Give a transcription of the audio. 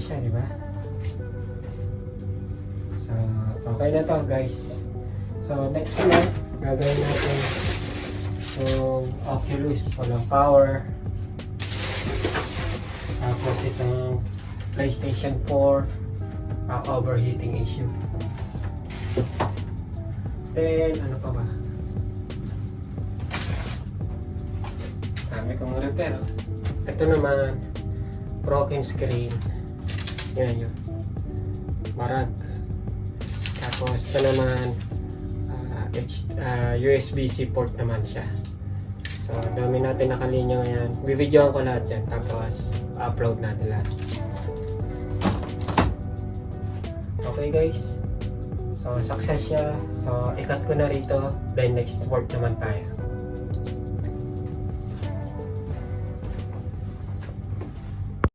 siya, di ba? So, okay na to guys. So, next na, gagawin natin yung Oculus, walang power. Tapos itong PlayStation 4, overheating issue. Then, ano pa ba? Dami kong repair. Ito naman, broken screen. Yan yun. Marag. Tapos ito naman, USB-C port naman siya. So, dami natin nakalinya ngayon. Bibidyoan ko lahat yan. Tapos, upload natin lahat. Okay guys. So, success siya. So, ikat ko na rito. Then, next work naman tayo.